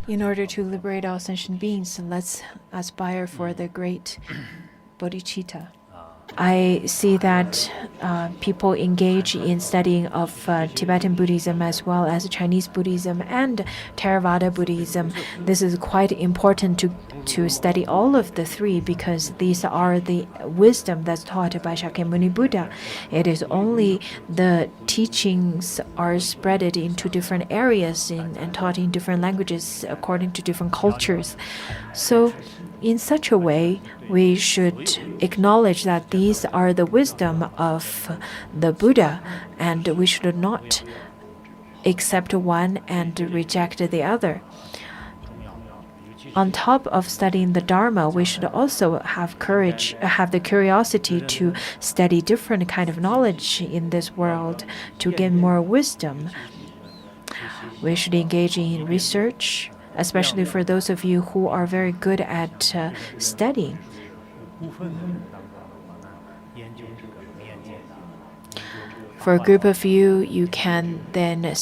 In order to liberate all sentient beings, let's aspire for the great bodhicitta. I see that people engage in studying of Tibetan Buddhism as well as Chinese Buddhism and Theravada Buddhism. This is quite important to study all of the three because these are the wisdom that's taught by Shakyamuni Buddha. It is only the teachings are spread into different areas and taught in different languages according to different cultures. So in such a way, we should acknowledge that these are the wisdom of the Buddha, and we should not accept one and reject the other. On top of studying the Dharma, we should also have the curiosity to study different kind of knowledge in this world to gain more wisdom. We should engage in research, especially for those of you who are very good at studying. For a group of you, you can then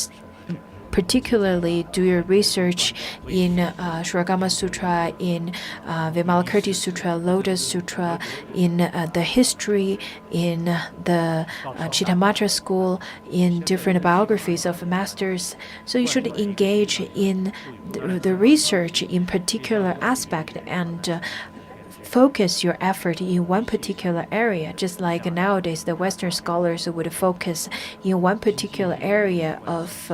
particularly do your research in Surangama Sutra, in Vimalakirti Sutra, Lotus Sutra, in the history, in the Chittamatra school, in different biographies of masters. So you should engage in the research in particular aspect and focus your effort in one particular area, just like nowadays the Western scholars would focus in one particular area of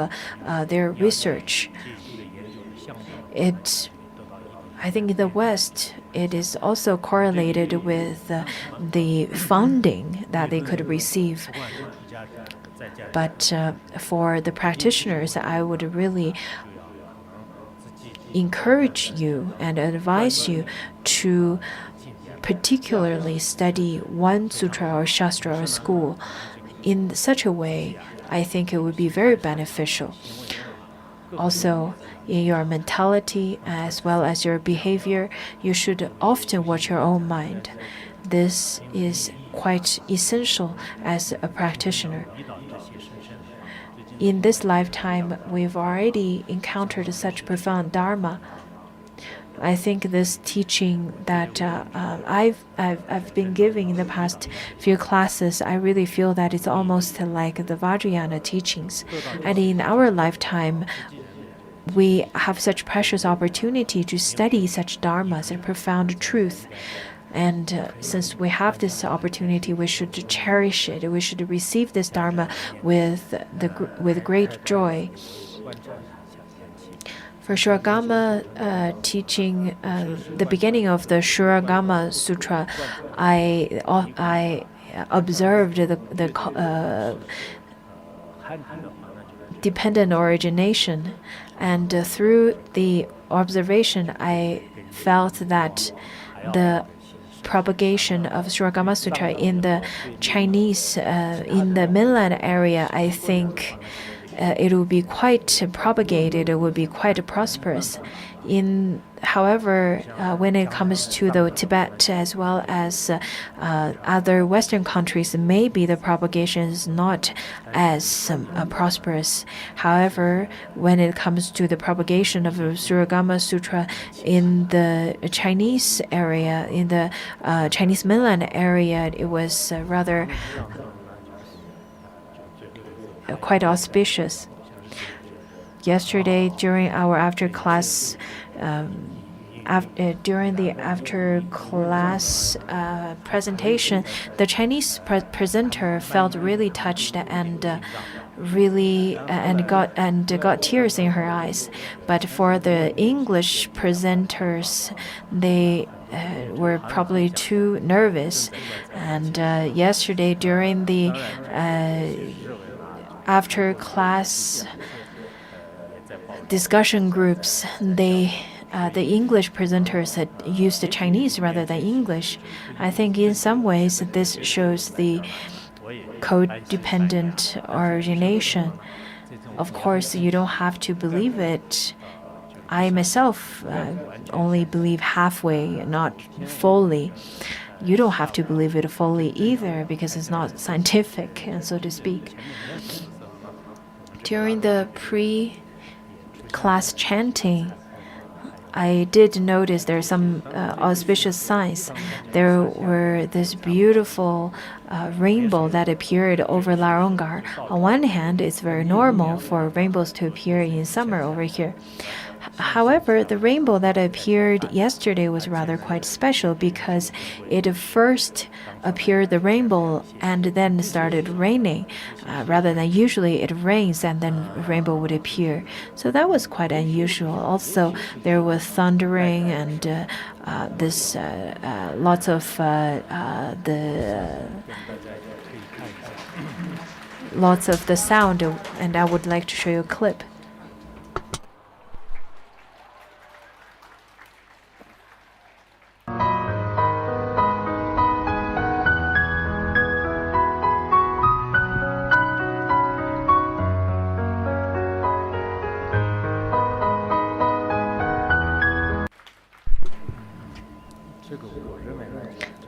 their research. I think in the West, it is also correlated with the funding that they could receive. But for the practitioners, I would really encourage you and advise you to particularly study one sutra or shastra or school. In such a way, I think it would be very beneficial. Also, in your mentality as well as your behavior, you should often watch your own mind. This is quite essential as a practitioner. In this lifetime, we've already encountered such profound Dharma. I think this teaching that I've been giving in the past few classes, I really feel that it's almost like the Vajrayana teachings. And in our lifetime, we have such precious opportunity to study such Dharma, such profound truth. And since we have this opportunity, we should cherish it. We should receive this Dharma with great joy. For Surangama teaching, the beginning of the Surangama Sutra, I observed the dependent origination, and through the observation, I felt that the propagation of Surangama Sutra in the Chinese, in the mainland area, I think it will be quite propagated, it will be quite prosperous. However, when it comes to the Tibet as well as other Western countries, maybe the propagation is not as prosperous. However, when it comes to the propagation of the Surangama Sutra in the Chinese area, in the Chinese mainland area, it was rather quite auspicious. Yesterday, during our after-class presentation, the Chinese presenter felt really touched and got tears in her eyes. But for the English presenters, they were probably too nervous. And yesterday, during the after-class discussion groups, the English presenters had used the Chinese rather than English. I think in some ways this shows the codependent origination. Of course, you don't have to believe it. I myself only believe halfway, not fully. You don't have to believe it fully either because it's not scientific, and so to speak. During the pre-class chanting, I did notice there are some auspicious signs. There were this beautiful rainbow that appeared over Larongar. On one hand, it's very normal for rainbows to appear in summer over here. However, the rainbow that appeared yesterday was rather quite special because it first appeared the rainbow and then started raining, rather than usually it rains and then rainbow would appear. So that was quite unusual. Also, there was thundering and this lots of the sound, and I would like to show you a clip.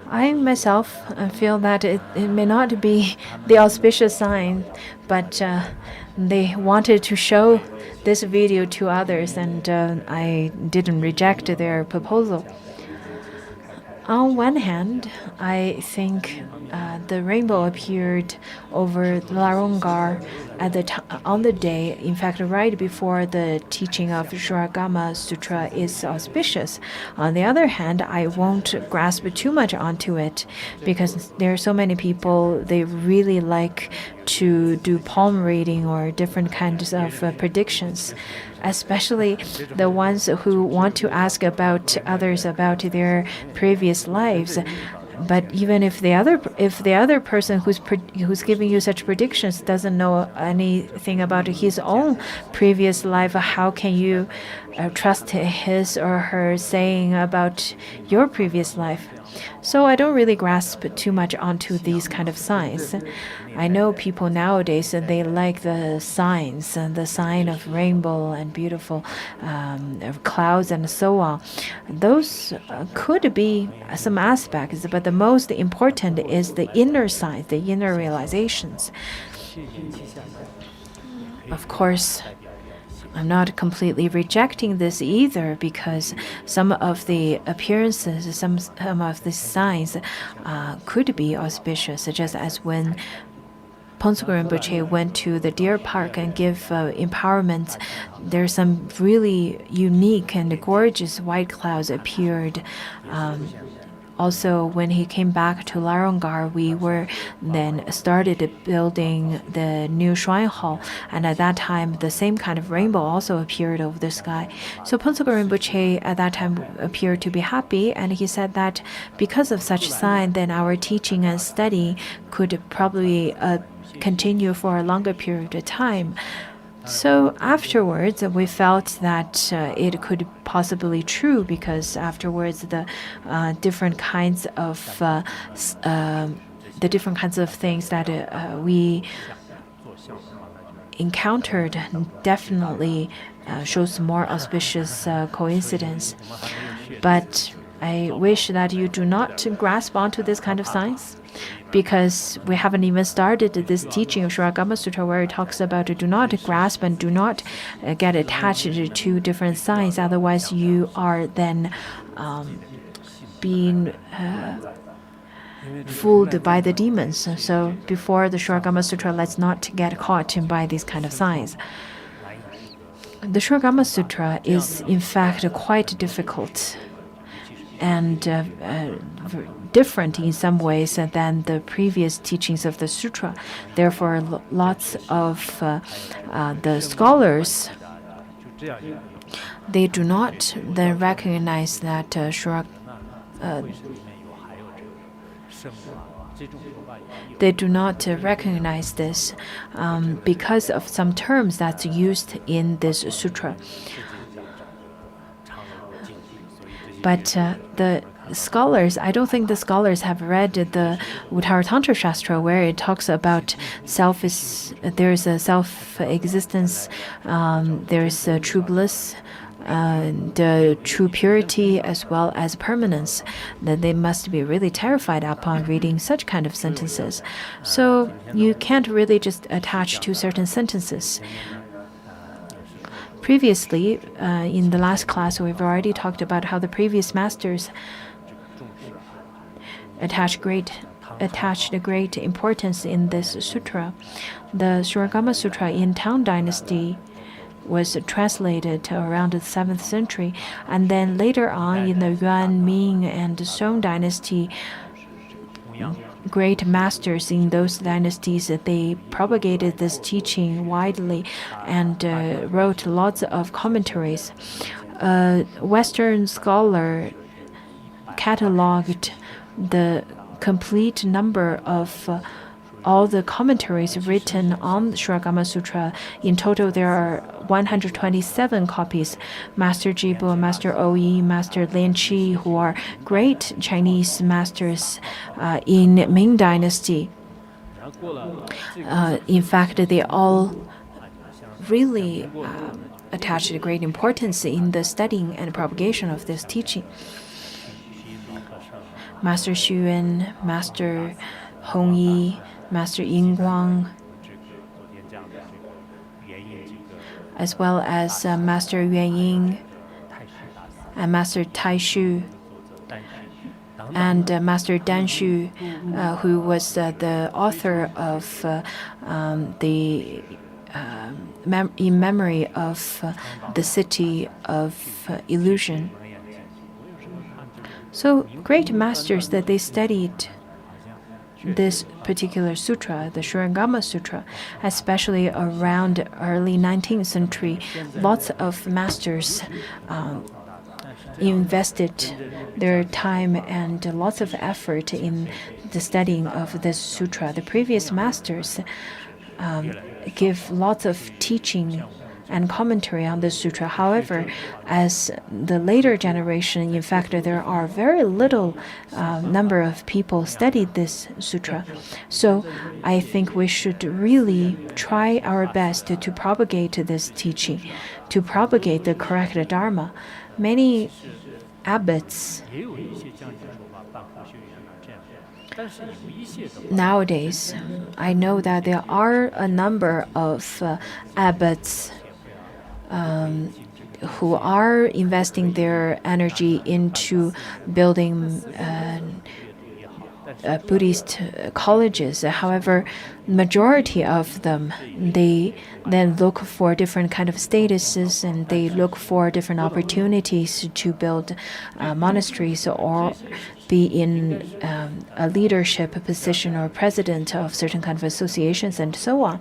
I myself feel that it may not be the auspicious sign, but they wanted to show this video to others, and I didn't reject their proposal. On one hand, I think the rainbow appeared over Larongar on the day, in fact, right before the teaching of Surangama Sutra is auspicious. On the other hand, I won't grasp too much onto it because there are so many people, they really like to do palm reading or different kinds of predictions, especially the ones who want to ask about others about their previous lives. But even if the other person who's giving you such predictions doesn't know anything about his own previous life, how can you trust his or her saying about your previous life? So I don't really grasp too much onto these kind of signs. I know people nowadays, they like the signs and the sign of rainbow and beautiful clouds and so on. Those could be some aspects, but the most important is the inner signs, the inner realizations. Of course, I'm not completely rejecting this either, because some of the appearances, some of the signs could be auspicious, just as when Phuntsok Rinpoche went to the deer park and give empowerment, there's some really unique and gorgeous white clouds appeared. Also, when he came back to Larongar, we were then started building the new shrine hall, and at that time, the same kind of rainbow also appeared over the sky. So Phuntsok Rinpoche at that time appeared to be happy, and he said that because of such sign, then our teaching and study could probably continue for a longer period of time. So afterwards, we felt that it could possibly true, because afterwards the different kinds of things that we encountered definitely shows more auspicious coincidence. But I wish that you do not grasp onto this kind of signs, because we haven't even started this teaching of Surangama Sutra, where it talks about do not grasp and do not get attached to different signs. Otherwise, you are then being fooled by the demons. So before the Surangama Sutra, let's not get caught by these kind of signs. The Surangama Sutra is in fact quite difficult and different in some ways than the previous teachings of the sutra. Therefore, lots of the scholars, they do not then recognize that they do not recognize this because of some terms that's used in this sutra. But the scholars, I don't think the scholars have read the Uttara Tantra Shastra, where it talks about there's a self-existence, there's a true bliss, the true purity, as well as permanence. That they must be really terrified upon reading such kind of sentences. So you can't really just attach to certain sentences. Previously, in the last class, we've already talked about how the previous masters attached great importance in this sutra. The Surangama Sutra in Tang Dynasty was translated around the 7th century, and then later on in the Yuan, Ming, and Song dynasty, great masters in those dynasties, they propagated this teaching widely and wrote lots of commentaries. A Western scholar cataloged the complete number of all the commentaries written on the Surangama Sutra. In total, there are 127 copies. Master Jibo, Master Oyi, Master Lin Qi, who are great Chinese masters in Ming Dynasty. In fact, they all really attached great importance in the studying and propagation of this teaching. Master Xuyuan, Master Hongyi, Master Yingguang, as well as Master Yuanying and Master Taishu and Master Danshu, who was the author of in memory of the city of illusion. So great masters that they studied this particular sutra, the Surangama Sutra, especially around early 19th century, lots of masters invested their time and lots of effort in the studying of this sutra. The previous masters give lots of teaching and commentary on this sutra. However, as the later generation, in fact, there are very little number of people studied this sutra. So I think we should really try our best to propagate this teaching, to propagate the correct Dharma. Many abbots nowadays, I know that there are a number of abbots who are investing their energy into building Buddhist colleges. However, majority of them, they then look for different kind of statuses and they look for different opportunities to build monasteries or be in a leadership position or president of certain kind of associations and so on.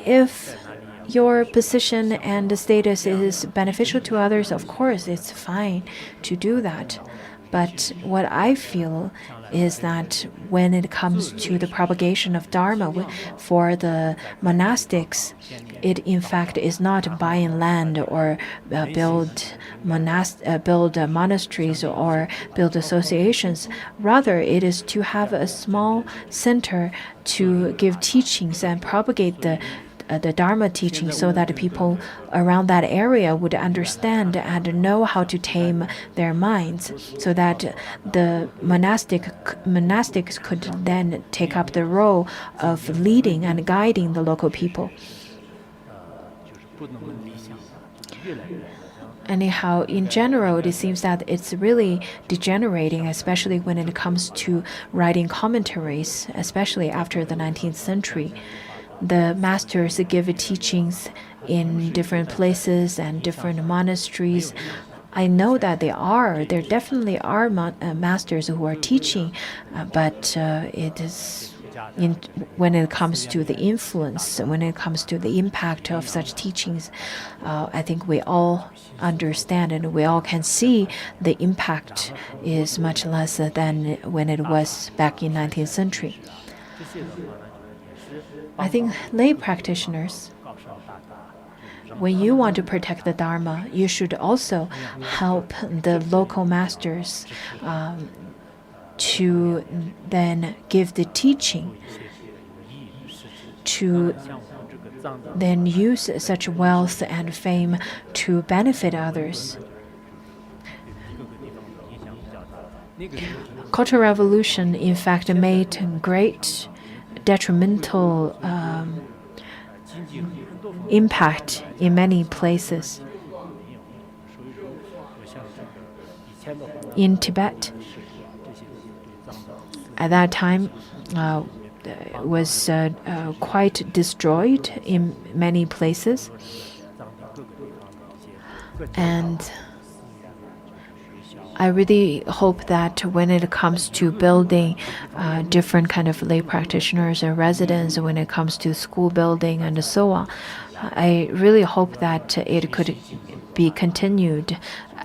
If your position and status is beneficial to others, of course, it's fine to do that. But what I feel is that when it comes to the propagation of Dharma for the monastics, it in fact is not buying land or build monasteries or build associations. Rather, it is to have a small center to give teachings and propagate the Dharma teaching so that people around that area would understand and know how to tame their minds, so that the monastics could then take up the role of leading and guiding the local people. Anyhow, in general, it seems that it's really degenerating, especially when it comes to writing commentaries, especially after the 19th century. The masters give teachings in different places and different monasteries. I know that there definitely are masters who are teaching, but it is when it comes to the influence, when it comes to the impact of such teachings, I think we all understand and we all can see the impact is much less than when it was back in 19th century. I think lay practitioners, when you want to protect the Dharma, you should also help the local masters to then give the teaching, to then use such wealth and fame to benefit others. Cultural Revolution, in fact, made great detrimental impact in many places. In Tibet, at that time, was quite destroyed in many places. And I really hope that when it comes to building different kind of lay practitioners or residents, when it comes to school building and so on, I really hope that it could be continued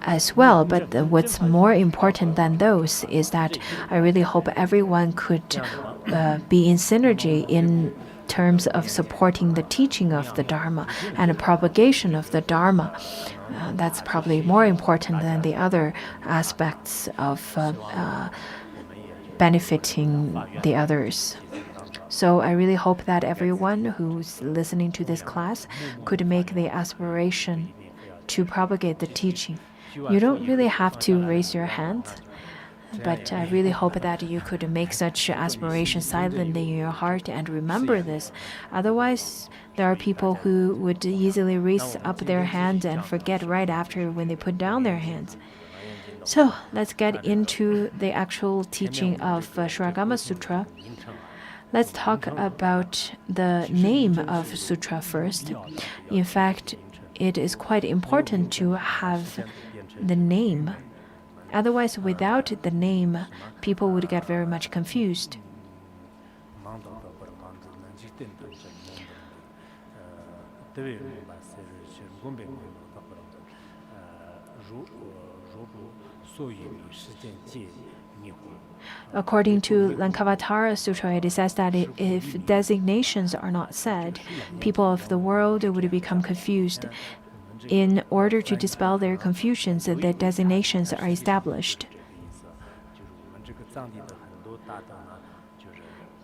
as well. But what's more important than those is that I really hope everyone could be in synergy in terms of supporting the teaching of the Dharma and the propagation of the Dharma. That's probably more important than the other aspects of benefiting the others. So I really hope that everyone who's listening to this class could make the aspiration to propagate the teaching. You don't really have to raise your hand, but I really hope that you could make such aspiration silently in your heart and remember this. Otherwise, there are people who would easily raise up their hands and forget right after when they put down their hands. So let's get into the actual teaching of Surangama Sutra. Let's talk about the name of Sutra first. In fact, it is quite important to have the name. Otherwise, without the name, people would get very much confused. According to Lankavatara Sutra, it is said that if designations are not said, people of the world would become confused. In order to dispel their confusions, the designations are established.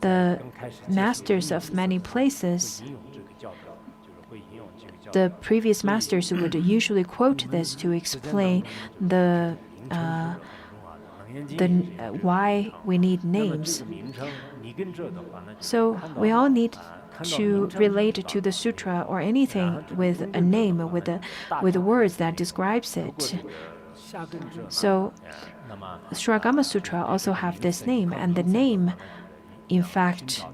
The masters of many places, the previous masters would usually quote this to explain why we need names. So we all need to relate to the sutra or anything with a name, with words that describes it. So Surangama Sutra also have this name, and the name, in fact,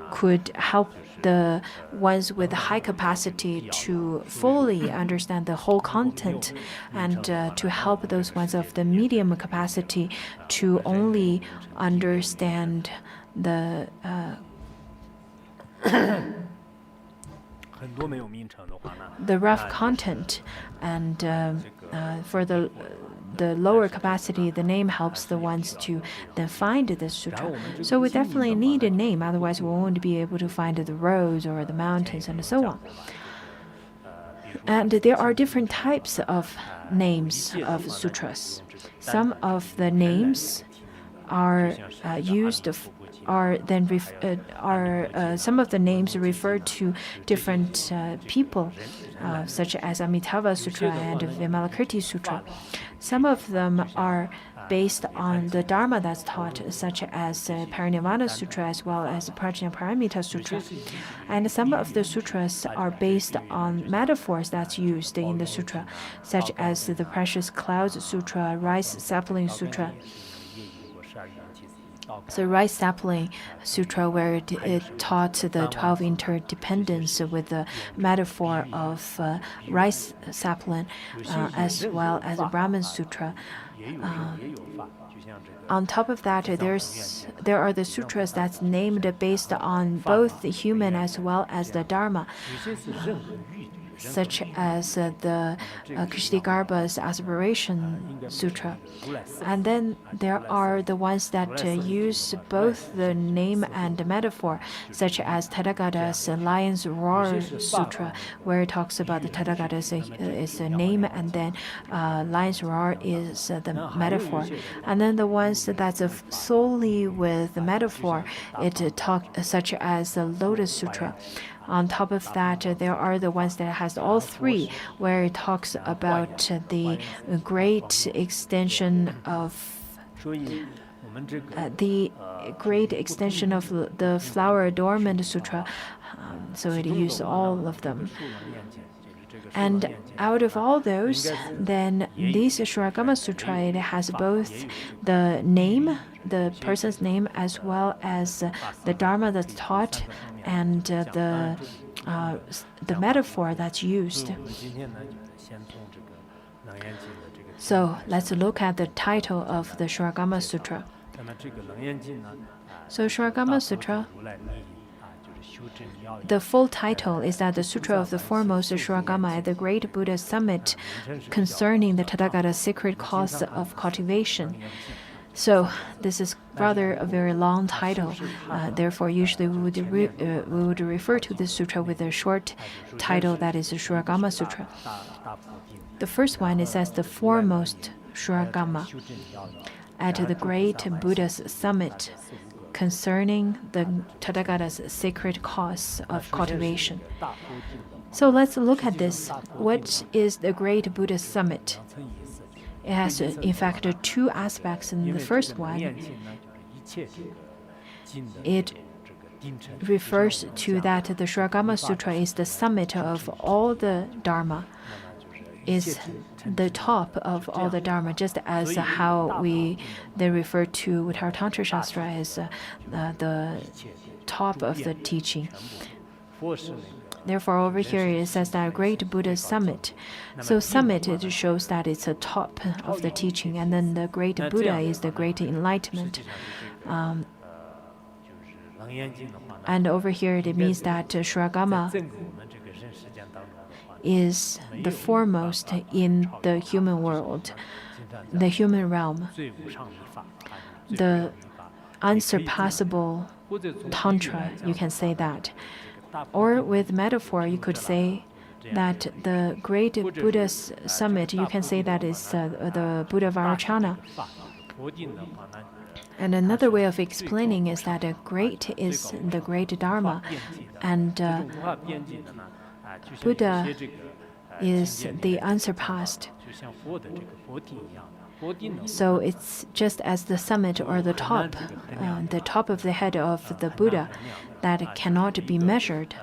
could help the ones with high capacity to fully understand the whole content, and to help those ones of the medium capacity to only understand the rough content, and for the lower capacity, the name helps the ones to then find this sutra. So we definitely need a name, otherwise we won't be able to find the roads or the mountains and so on. And there are different types of names of sutras. Some of the names are some of the names refer to different people, such as Amitabha Sutra and Vimalakirti Sutra. Some of them are based on the Dharma that's taught, such as Parinirvana Sutra as well as Prajnaparamita Sutra. And some of the sutras are based on metaphors that's used in the sutra, such as the Precious Clouds Sutra, Rice Sapling Sutra. So Rice Sapling Sutra, where it taught the 12 interdependence with the metaphor of rice sapling, as well as the Brahman Sutra. On top of that, there are the sutras that's named based on both the human as well as the Dharma, such as the Kshitigarbha's Aspiration Sutra. And then there are the ones that use both the name and the metaphor, such as Tathagata's Lion's Roar Sutra, where it talks about the Tathagata is a name, and then Lion's Roar is the metaphor. And then the ones that's solely with the metaphor, it talks such as the Lotus Sutra. On top of that, there are the ones that has all three, where it talks about the great extension of the great extension of the Flower Adornment Sutra. So it used all of them. And out of all those, then this Surangama Sutra, it has both the name, the person's name, as well as the Dharma that's taught and the metaphor that's used. So let's look at the title of the Surangama Sutra. So Surangama Sutra, the full title is that the Sutra of the Foremost Surangama at the Great Buddha Summit concerning the Tathagata's sacred cause of cultivation. So this is rather a very long title. Therefore, usually we would refer to this sutra with a short title, that is the Surangama Sutra. The first one, it says the foremost Surangama at the Great Buddha's Summit concerning the Tathagata's sacred cause of cultivation. So let's look at this. What is the Great Buddha Summit? It has, in fact, two aspects. In the first one, it refers to that the Surangama Sutra is the summit of all the Dharma, is the top of all the Dharma, just as how they refer to Uttara Tantra Shastra as the top of the teaching. Therefore, over here it says that Great Buddha Summit. So summit, it shows that it's a top of the teaching, and then the Great Buddha is the Great Enlightenment. And over here it means that Surangama is the foremost in the human world, the human realm, the unsurpassable Tantra, you can say that. Or with metaphor, you could say that the Great Buddha's Summit, you can say that is the Buddha Vajrayana. And another way of explaining is that a great is the great Dharma, and Buddha is the unsurpassed. So it's just as the summit or the top of the head of the Buddha that cannot be measured.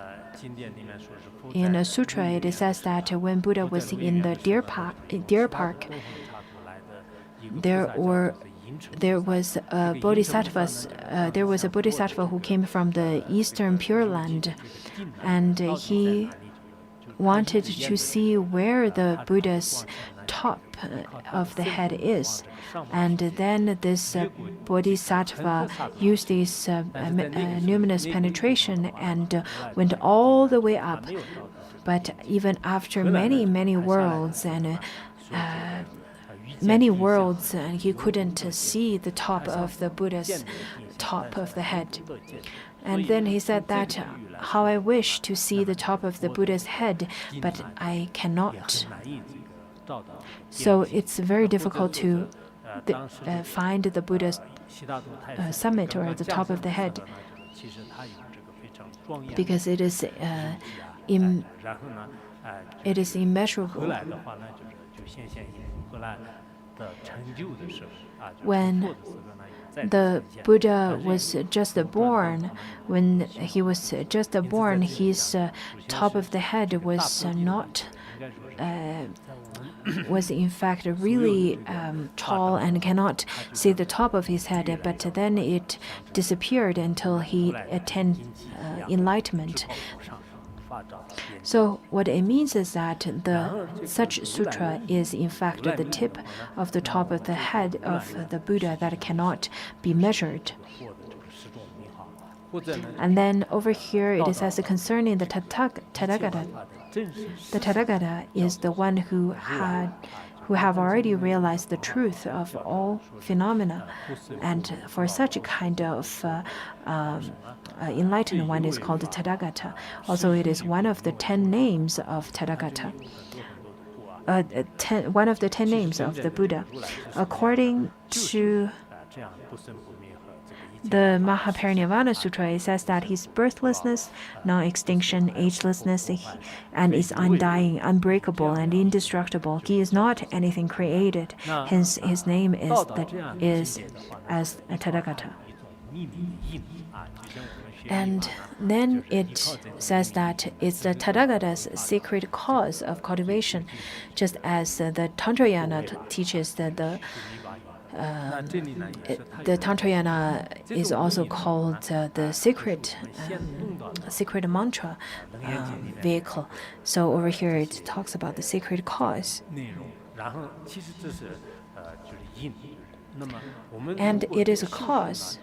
In a sutra, it says that when Buddha was in the deer park, there was a bodhisattva who came from the eastern Pure Land, and he wanted to see where the Buddha's top of the head is. And then this bodhisattva used this numinous penetration and went all the way up. But even after many worlds and he couldn't see the top of the Buddha's top of the head. And then he said that, how I wish to see the top of the Buddha's head, but I cannot. So it's very difficult to find the Buddha's summit or the top of the head, because it is immeasurable. When the Buddha was just born, his top of the head was not was in fact really tall and cannot see the top of his head, but then it disappeared until he attained enlightenment. So what it means is that such sutra is in fact the tip of the top of the head of the Buddha that cannot be measured. And then over here it says concerning the Tathagata. The Tathagata is the one who have already realized the truth of all phenomena, and for such a kind of enlightened one is called the Tathagata. Also, it is one of the 10 names of Tathagata. One of the 10 names of the Buddha. According to the Mahaparinirvana Sutra, it says that he's birthlessness, non-extinction, agelessness, and is undying, unbreakable, and indestructible. He is not anything created. Hence, his name is as a Tathagata. And then it says that it's the Tathagata's secret cause of cultivation, just as the Tantrayana teaches that the Tantrayana is also called the secret mantra vehicle. So over here it talks about the secret cause. And it is a cause.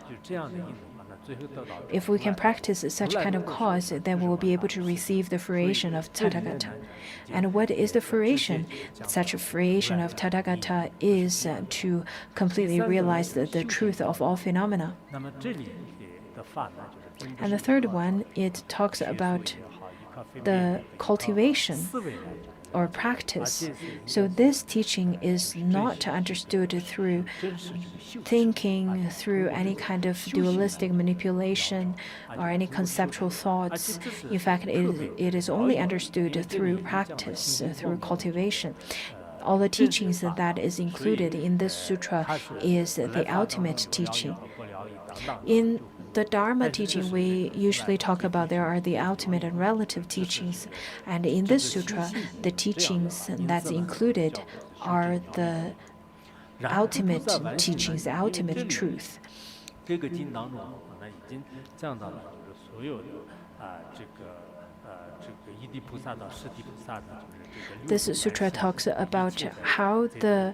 If we can practice such kind of cause, then we will be able to receive the fruition of Tathagata. And what is the fruition? Such a fruition of Tathagata is to completely realize the truth of all phenomena. And the third one, it talks about the cultivation or practice. So this teaching is not understood through thinking, through any kind of dualistic manipulation or any conceptual thoughts. In fact, it is only understood through practice, through cultivation. All the teachings that is included in this sutra is the ultimate teaching. In the Dharma teaching, we usually talk about there are the ultimate and relative teachings. And in this sutra, the teachings that's included are the ultimate teachings, the ultimate truth. This sutra talks about how the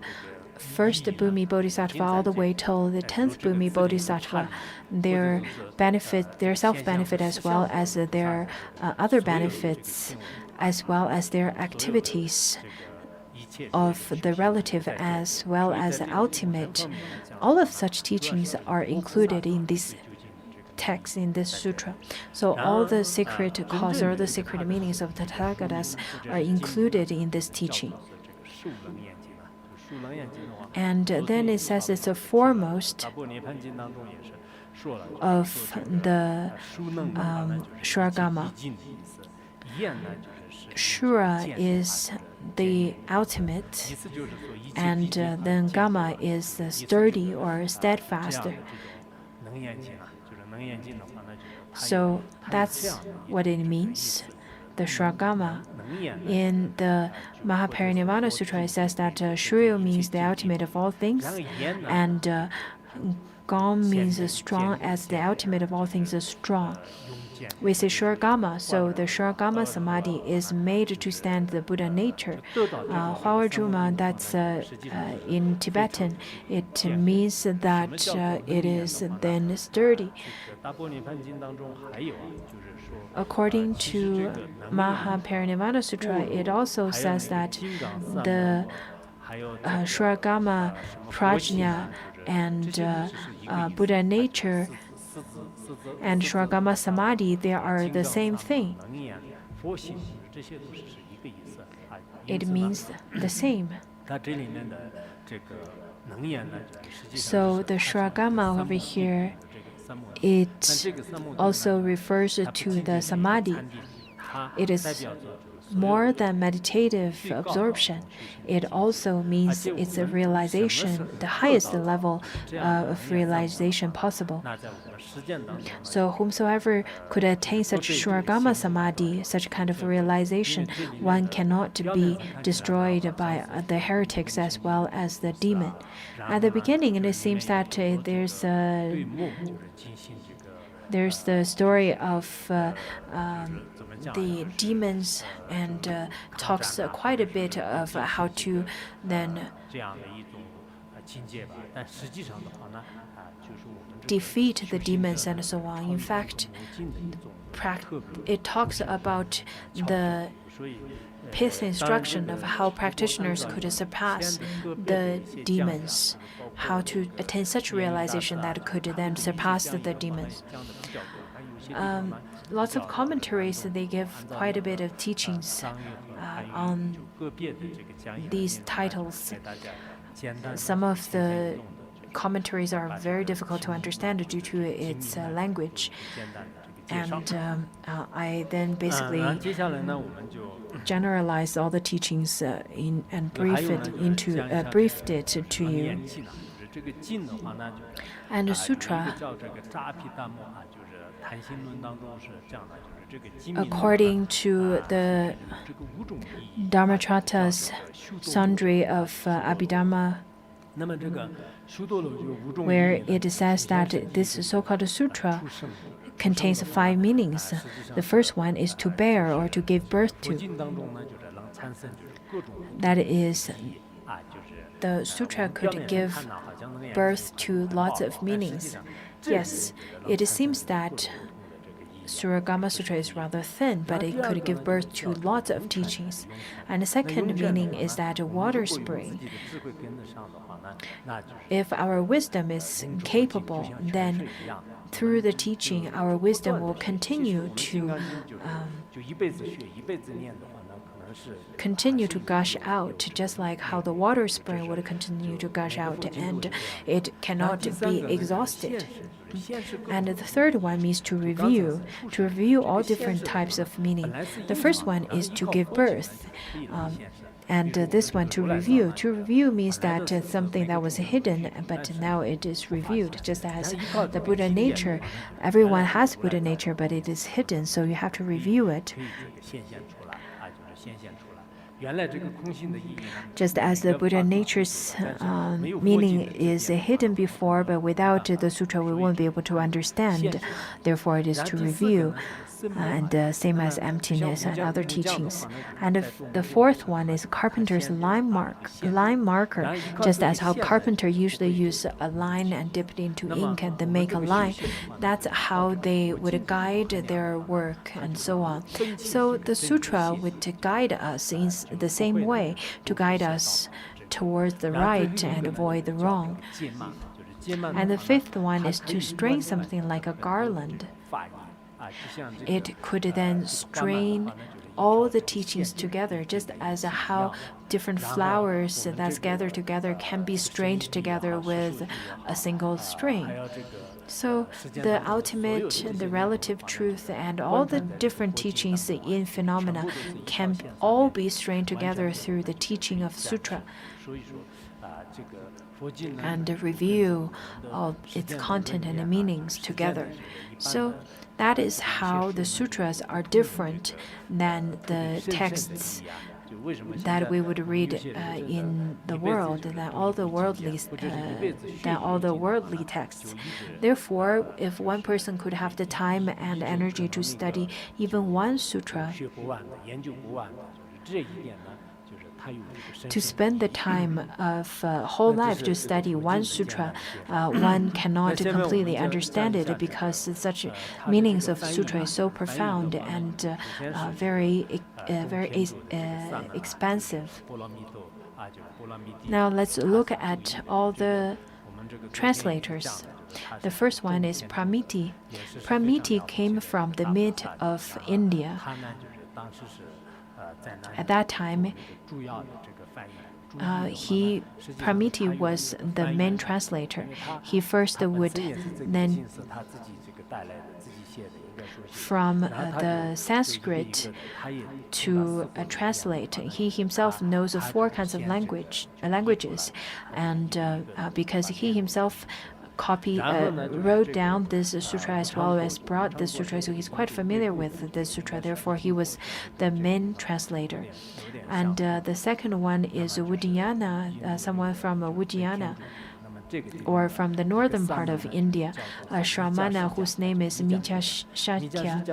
first Bhumi Bodhisattva all the way till the 10th Bhumi Bodhisattva, their benefit, their self-benefit as well as their other benefits, as well as their activities of the relative as well as the ultimate. All of such teachings are included in this text, in this sutra. So all the secret cause or the secret meanings of the Tathagatas are included in this teaching. And then it says it's the foremost of the Surangama. Shura is the ultimate, and then Gama is sturdy or steadfast. So that's what it means. The Surangama. In the Mahaparinirvana Sutra, it says that Shuryo means the ultimate of all things, and Gam means strong, as the ultimate of all things is strong. We say Surangama, so the Surangama Samadhi is made to stand the Buddha nature. Hwawajuma, that's in Tibetan, it means that it is then sturdy. According to Mahaparinirvana Sutra, it also says that the Surangama Prajna and Buddha nature and Surangama Samadhi, they are the same thing. It means the same. So the Surangama over here, it also refers to the Samadhi. It is more than meditative absorption. It also means it's a realization, the highest level of realization possible. So whomsoever could attain such Surangama Samadhi, such kind of realization, one cannot be destroyed by the heretics as well as the demon. At the beginning, it seems that there's the story of the demons, and talks quite a bit of how to then defeat the demons and so on. In fact, it talks about the pith instruction of how practitioners could surpass the demons, how to attain such realization that could then surpass the demons. Lots of commentaries, they give quite a bit of teachings on these titles. Some of the commentaries are very difficult to understand due to its language. And I then basically generalized all the teachings and briefed it to you. And the sutra, according to the Dharmachatta's sundry of Abhidharma, where it says that this so-called sutra contains 5 meanings. The first one is to bear or to give birth to. That is, the sutra could give birth to lots of meanings. Yes, it seems that Surangama Sutra is rather thin, but it could give birth to lots of teachings. And the second meaning is that a water spring. If our wisdom is capable, then through the teaching, our wisdom will continue to gush out, just like how the water spring would continue to gush out, and it cannot be exhausted. And the third one means to review all different types of meaning. The first one is to give birth. And this one, to review. To review means that something that was hidden, but now it is revealed, just as the Buddha nature. Everyone has Buddha nature, but it is hidden, so you have to review it. Just as the Buddha nature's meaning is hidden before, but without the sutra we won't be able to understand. Therefore, it is to review, and same as emptiness and other teachings. And the fourth one is carpenter's line marker. Just as how carpenter usually use a line and dip it into ink and then make a line, that's how they would guide their work and so on. So the sutra would guide us in the same way, to guide us towards the right and avoid the wrong. And the fifth one is to string something like a garland. It could then strain all the teachings together, just as how different flowers that's gathered together can be strained together with a single string. So the ultimate, the relative truth, and all the different teachings in phenomena can all be strained together through the teaching of sutra, and the review of its content and the meanings together. So that is how the sutras are different than the texts that we would read in the world, than all the worldly texts. Therefore, if one person could have the time and energy to study even one sutra, to spend the time of whole life to study one sutra, one cannot completely understand it, because such meanings of sutra is so profound and very expansive. Now let's look at all the translators. The first one is Pramiti. Pramiti came from the mid of India. At that time, Pramiti was the main translator. He first would then, from the Sanskrit to translate. He himself knows 4 kinds of languages, and because he himself wrote down this sutra as well as brought this sutra, so he's quite familiar with this sutra. Therefore, he was the main translator. And the second one is Vajrayana, someone from Vajrayana, or from the northern part of India, a Shramana whose name is Mitra Shatya.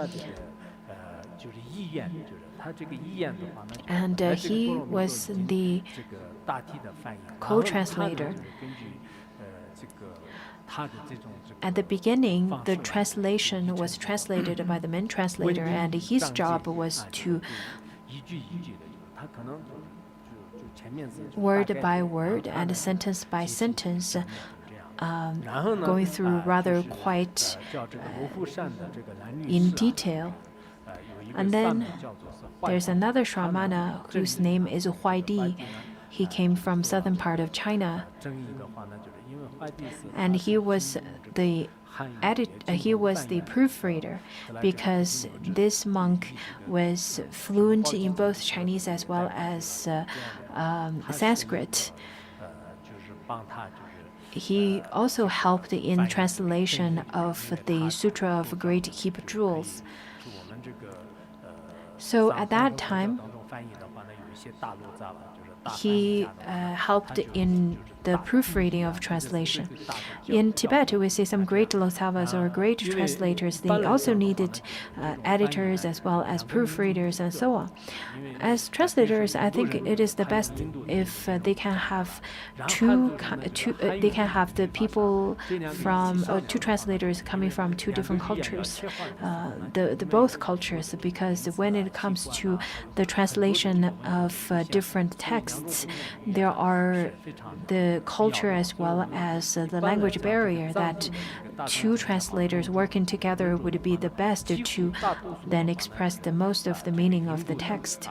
And he was the co-translator. At the beginning, the translation was translated by the main translator, and his job was to, word by word and sentence by sentence, going through rather quite in detail. And then there's another Shramana whose name is Huaidi. He came from southern part of China, and he was the proofreader, because this monk was fluent in both Chinese as well as Sanskrit. He also helped in translation of the Sutra of Great Heap Jewels. So at that time, he helped in the proofreading of translation. In Tibet, we see some great losavas or great translators. They also needed editors as well as proofreaders and so on. As translators, I think it is the best if they can have they can have the people from two translators coming from two different cultures, the both cultures, because when it comes to the translation of different texts, there are the culture as well as the language barrier that two translators working together would be the best to then express the most of the meaning of the text.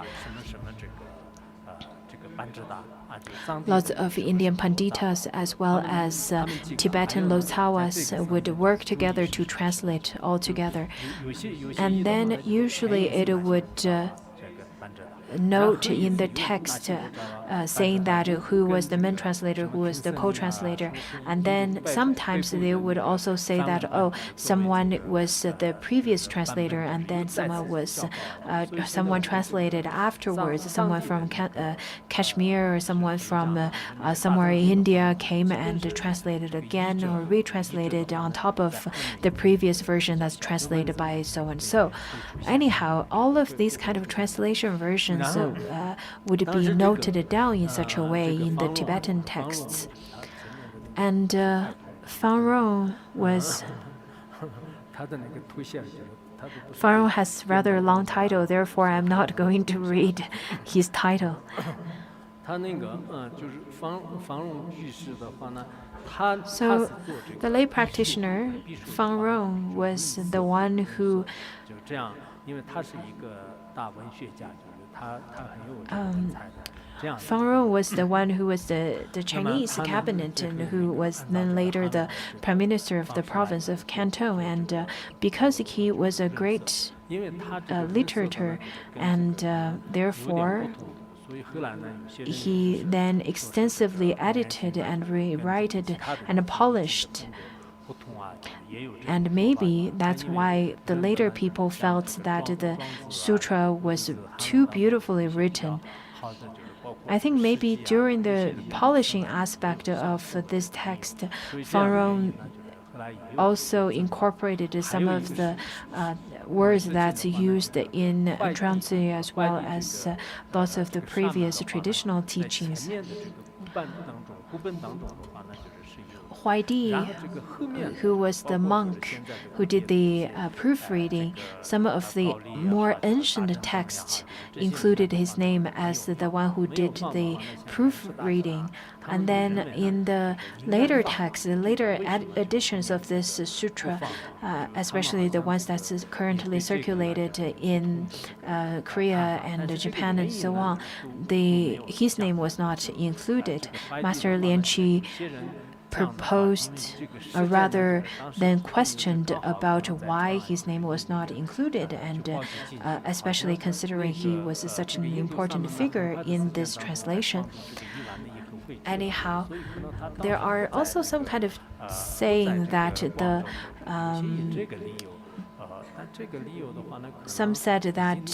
Lots of Indian panditas as well as Tibetan losawas would work together to translate all together. And then usually it would note in the text saying that who was the main translator, who was the co-translator, and then sometimes they would also say that, oh, someone was the previous translator, and then someone translated afterwards. Someone from Kashmir or someone from somewhere in India came and translated again or retranslated on top of the previous version that's translated by so and so. Anyhow, all of these kind of translation versions would be noted down in such a way in the Tibetan texts. And Fan Rong has rather a long title, therefore I'm not going to read his title. So the lay practitioner Fan Rong was the one who Fan Rong was the one who was the Chinese cabinet and who was then later the prime minister of the province of Canton. And because he was a great literator, and therefore he then extensively edited and rewritten and polished. And maybe that's why the later people felt that the sutra was too beautifully written. I think maybe during the polishing aspect of this text, Fan Rong also incorporated some of the words that's used in Zhuangzi as well as lots of the previous traditional teachings. Huaidi, who was the monk who did the proofreading, some of the more ancient texts included his name as the one who did the proofreading. And then in the later texts, the later editions of this sutra, especially the ones that's currently circulated in Korea and Japan and so on, his name was not included. Master Lian Qi proposed, or rather then questioned about why his name was not included, and especially considering he was such an important figure in this translation. Anyhow, there are also some kind of saying that some said that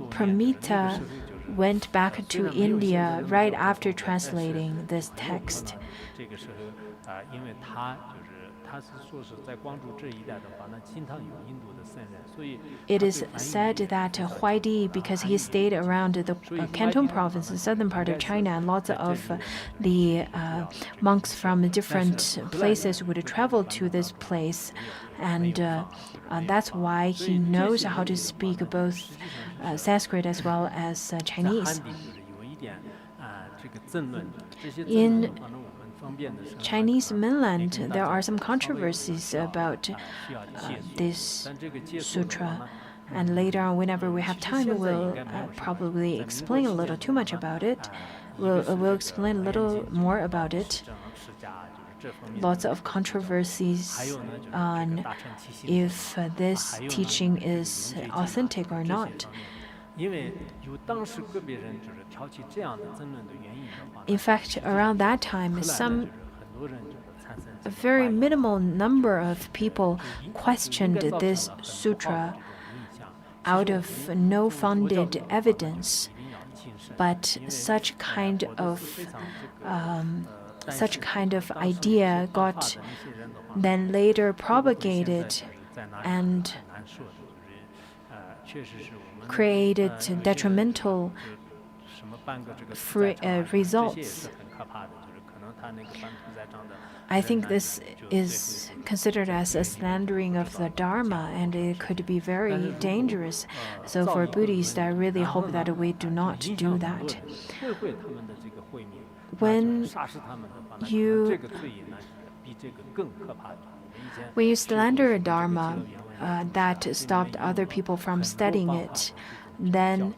Pramita went back to India right after translating this text. It is said that Huaidi, because he stayed around the Canton province, the southern part of China, and lots of the monks from different places would travel to this place, and that's why he knows how to speak both Sanskrit as well as Chinese. In Chinese mainland, there are some controversies about this sutra, and later on, whenever we have time, we'll probably explain a little too much about it. we'll explain a little more about it. Lots of controversies on if this teaching is authentic or not. In fact, around that time, a very minimal number of people questioned this sutra out of no founded evidence, but such kind of idea got then later propagated and created detrimental results. I think this is considered as a slandering of the Dharma, and it could be very dangerous. So for Buddhists, I really hope that we do not do that. When you slander a Dharma that stopped other people from studying it, then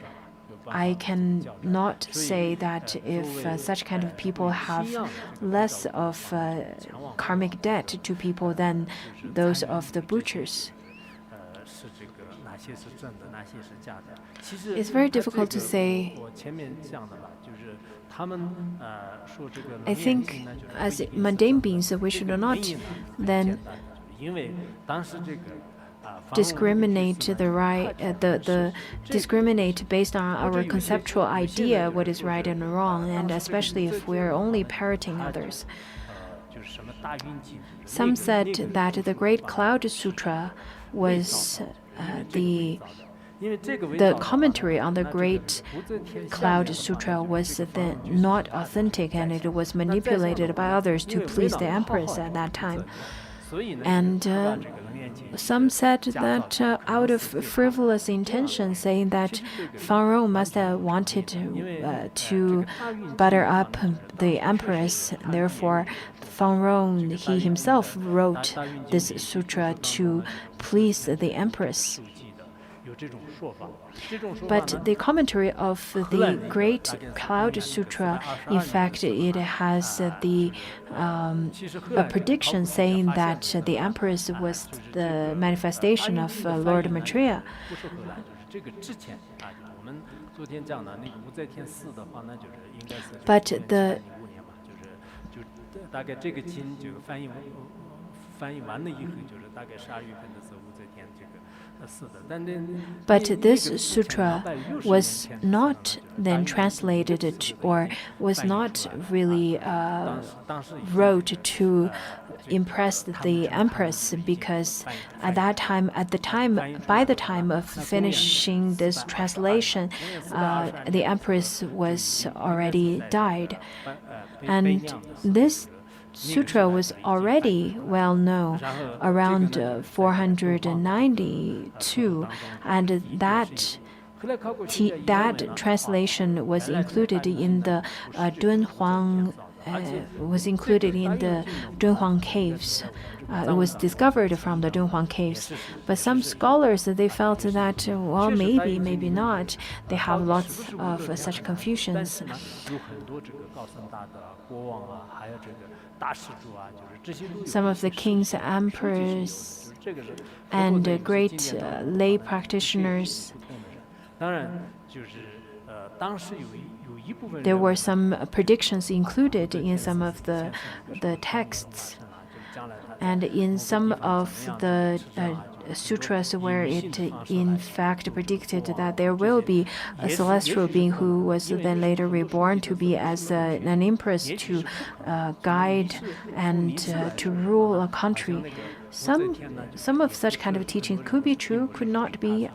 I cannot say that if such kind of people have less of karmic debt to people than those of the butchers. It's very difficult to say. I think as mundane beings, we should not then discriminate discriminate based on our conceptual idea what is right and wrong, and especially if we're only parroting others. Some said that the Great Cloud Sutra was the commentary on the Great Cloud Sutra was then not authentic, and it was manipulated by others to please the empress at that time. And some said that out of frivolous intention, saying that Fan Rong must have wanted to butter up the empress. Therefore, Fan Rong, he himself wrote this sutra to please the empress. But the commentary of the Great Cloud Sutra, in fact, it has a prediction saying that the Empress was the manifestation of Lord Maitreya. But this sutra was not then translated or was not really wrote to impress the empress, because by the time of finishing this translation, the empress was already died, and this sutra was already well known around 492, and that translation was included in the Dunhuang caves. It was discovered from the Dunhuang caves. But some scholars, they felt that, well, maybe not. They have lots of such confusions. Some of the kings, emperors, and great lay practitioners, there were some predictions included in some of the texts, and in some of the sutras where it in fact predicted that there will be a celestial being who was then later reborn to be as an empress to guide and to rule a country. Some of such kind of teaching could be true, could not be.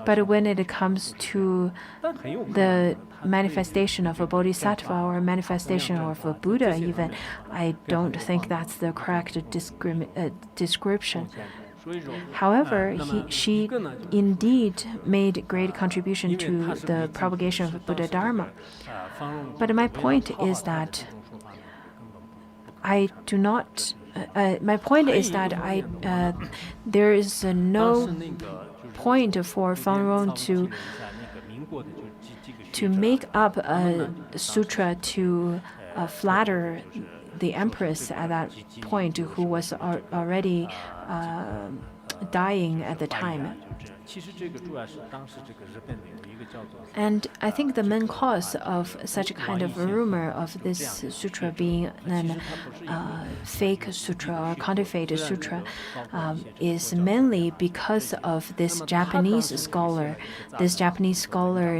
But when it comes to the manifestation of a bodhisattva or manifestation of a Buddha even, I don't think that's the correct description. However, she indeed made great contribution to the propagation of Buddha Dharma. But my point is that there is no point for Fan Rong to to make up a sutra to flatter the empress at that point, who was already dying at the time. And I think the main cause of such a kind of rumor of this sutra being an fake sutra or counterfeit sutra is mainly because of this Japanese scholar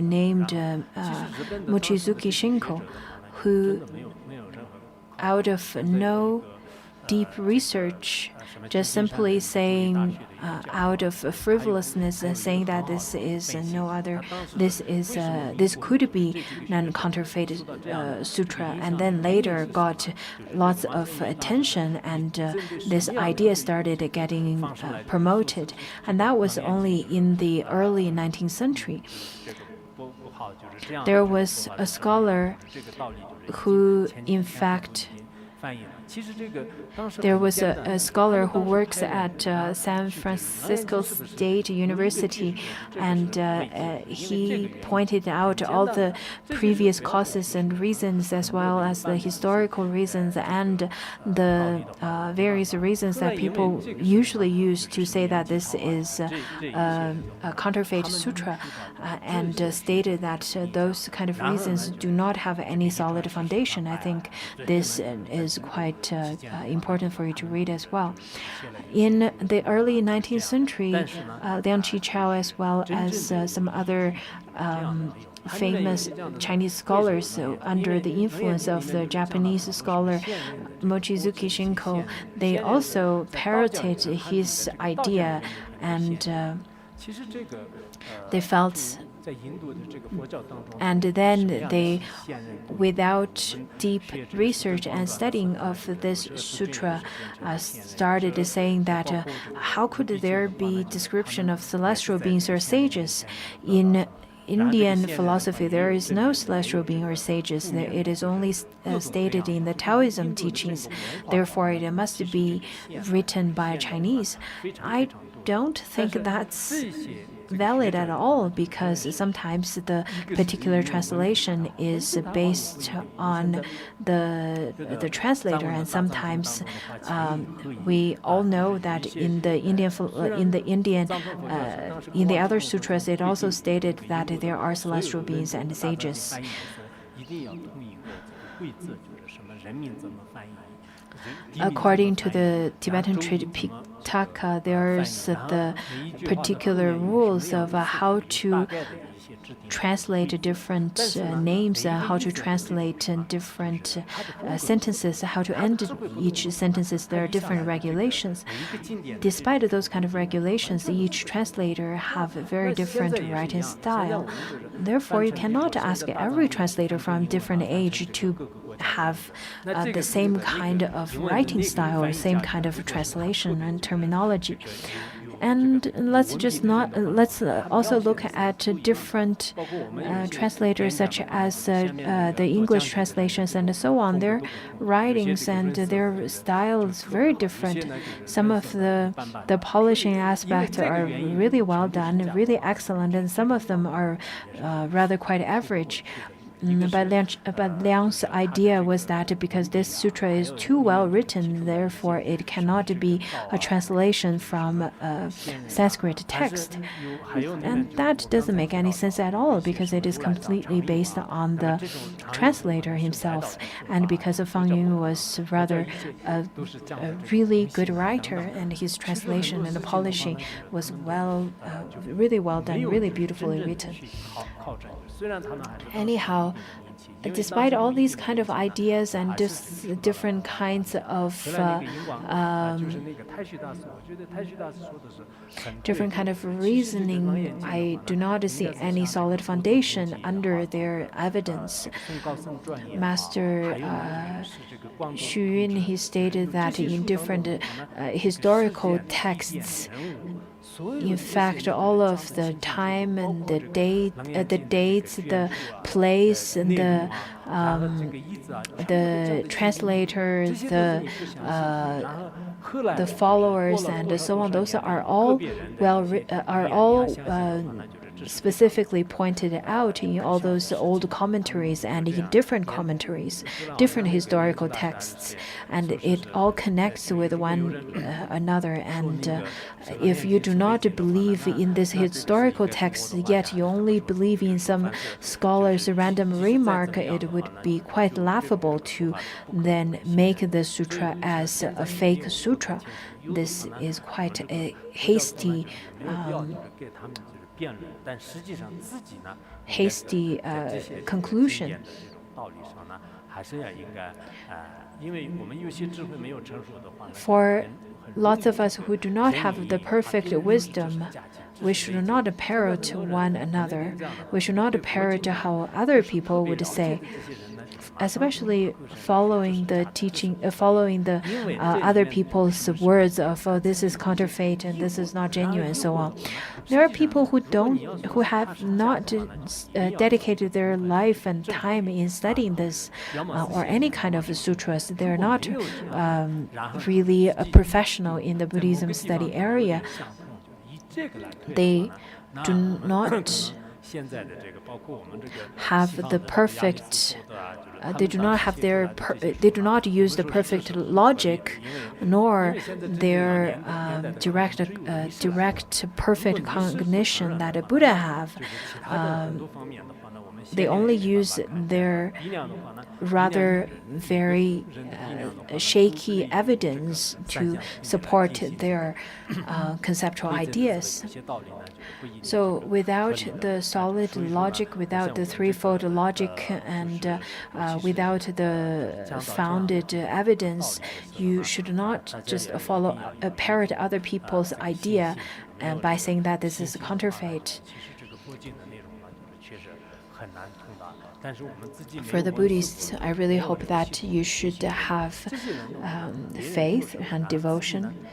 named Mochizuki Shinko, who, out of no deep research, just simply saying out of frivolousness, saying that this could be non-counterfeit sutra, and then later got lots of attention, and this idea started getting promoted, and that was only in the early 19th century. There was a scholar who, in fact, there was a scholar who works at San Francisco State University, and he pointed out all the previous causes and reasons, as well as the historical reasons and the various reasons that people usually use to say that this is a counterfeit sutra, and stated that those kind of reasons do not have any solid foundation. I think this is quite important for you to read as well. In the early 19th century, Liang Qichao, as well as some other famous Chinese scholars, under the influence of the Japanese scholar Mochizuki Shinko, they also parroted his idea, and they felt. And then they, without deep research and studying of this sutra, started saying that how could there be description of celestial beings or sages? In Indian philosophy, there is no celestial being or sages. It is only stated in the Taoism teachings. Therefore, it must be written by Chinese. I don't think that's valid at all, because sometimes the particular translation is based on the translator, and sometimes we all know that in the other sutras it also stated that there are celestial beings and sages. According to the Tibetan Tripitaka, there's the particular rules of how to translate different names, how to translate different sentences, how to end each sentences. There are different regulations. Despite those kind of regulations, each translator have a very different writing style. Therefore, you cannot ask every translator from different age to have the same kind of writing style or same kind of translation and terminology. And let's also look at different translators, such as the English translations and so on. Their writings and their style is very different. Some of the polishing aspects are really well done, really excellent, and some of them are rather quite average. But Liang's idea was that because this sutra is too well written, therefore it cannot be a translation from a Sanskrit text. And that doesn't make any sense at all, because it is completely based on the translator himself. And because Fang Yun was rather a really good writer, and his translation and the polishing was really well done, really beautifully written. Anyhow, despite all these kind of ideas and different kinds of reasoning, I do not see any solid foundation under their evidence. Master Xu Yun, he stated that in different historical texts, in fact, all of the time and the dates, the place, and the translators, the followers, and so on, those are all specifically pointed out in all those old commentaries and in different commentaries, different historical texts, and it all connects with one another. And if you do not believe in this historical text, yet you only believe in some scholar's random remark, it would be quite laughable to then make the sutra as a fake sutra. This is quite a hasty conclusion. For lots of us who do not have the perfect wisdom, we should not parrot one another. We should not parrot how other people would say, especially following the teaching, following the other people's words of this is counterfeit and this is not genuine, and so on. There are people who have not dedicated their life and time in studying this or any kind of sutras. They're not really a professional in the Buddhism study area. They do not have the perfect. They do not use the perfect logic, nor their direct perfect cognition that a Buddha have. They only use their rather very shaky evidence to support their conceptual ideas. So without the solid logic, without the threefold logic, and without the founded evidence, you should not just parrot other people's idea by saying that this is counterfeit. For the Buddhists, I really hope that you should have faith and devotion,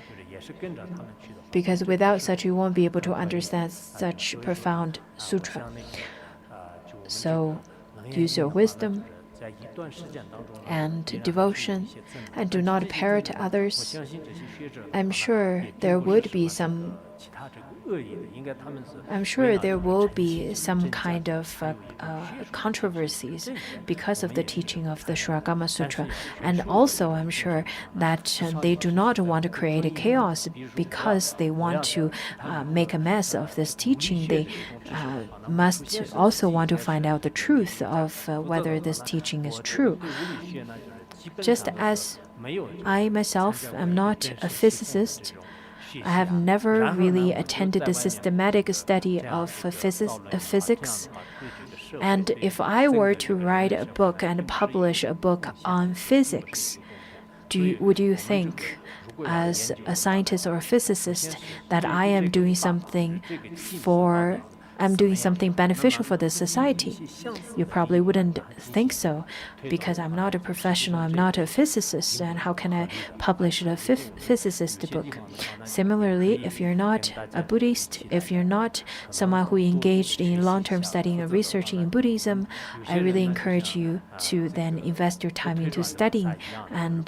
because without such you won't be able to understand such profound sutra. So use your wisdom and devotion, and do not parrot others. I'm sure there will be some kind of controversies because of the teaching of the Surangama Sutra. And also, I'm sure that they do not want to create a chaos because they want to make a mess of this teaching. They must also want to find out the truth of whether this teaching is true. Just as I myself am not a physicist, I have never really attended the systematic study of physics. And if I were to write a book and publish a book on physics, would you think, as a scientist or a physicist, that I am doing something beneficial for the society? You probably wouldn't think so, because I'm not a professional, I'm not a physicist, and how can I publish a physicist book? Similarly, if you're not a Buddhist, if you're not someone who engaged in long-term studying and researching in Buddhism, I really encourage you to then invest your time into studying and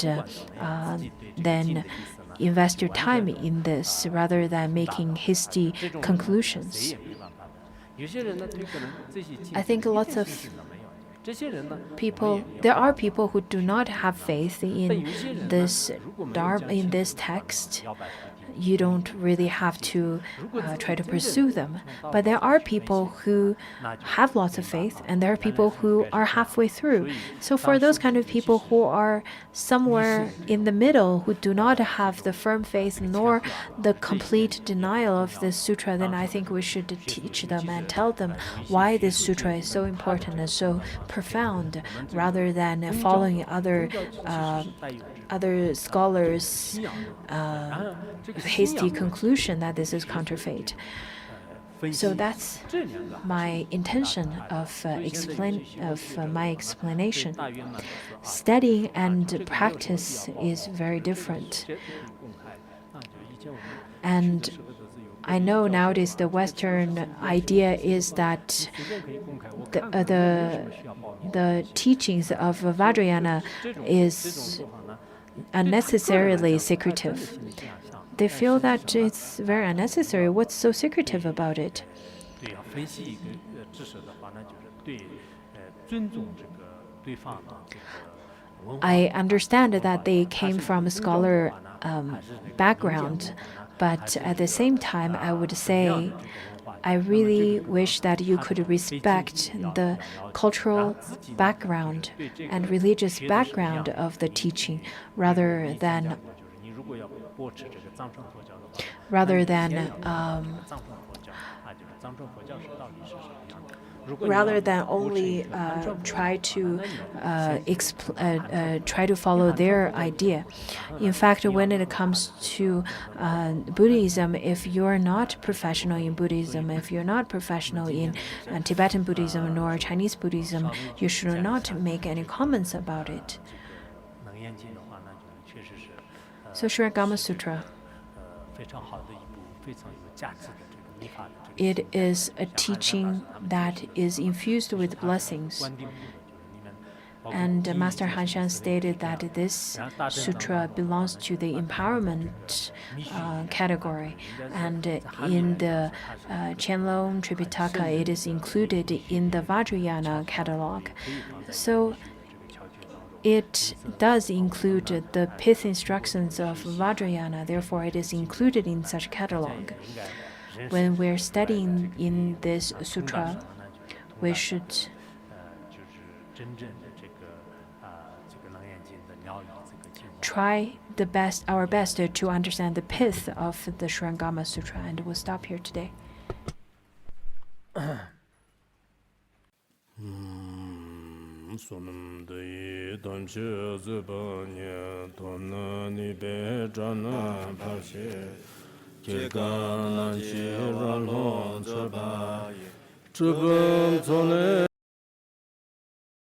then invest your time in this rather than making hasty conclusions. I think lots of people, there are people who do not have faith in this dharma, in this text. You don't really have to try to pursue them. But there are people who have lots of faith, and there are people who are halfway through. So for those kind of people who are somewhere in the middle, who do not have the firm faith nor the complete denial of this sutra, then I think we should teach them and tell them why this sutra is so important and so profound, rather than following other scholars' hasty conclusion that this is counterfeit. So that's my intention of my explanation. Studying and practice is very different. And I know nowadays the Western idea is that the teachings of Vajrayana is unnecessarily secretive. They feel that it's very unnecessary. What's so secretive about it? I understand that they came from a scholar background, but at the same time, I would say I really wish that you could respect the cultural background and religious background of the teaching rather than rather than um, rather than only try to try to follow their idea. In fact, when it comes to Buddhism, if you're not professional in Buddhism, if you're not professional in Tibetan Buddhism nor Chinese Buddhism, you should not make any comments about it. So Surangama Sutra, it is a teaching that is infused with blessings. And Master Hanshan stated that this sutra belongs to the empowerment category. And in the Qianlong Tripitaka, it is included in the Vajrayana catalog. So it does include the pith instructions of Vajrayana, therefore it is included in such catalog. When we're studying in this sutra, we should try our best to understand the pith of the Surangama Sutra, and we'll stop here today.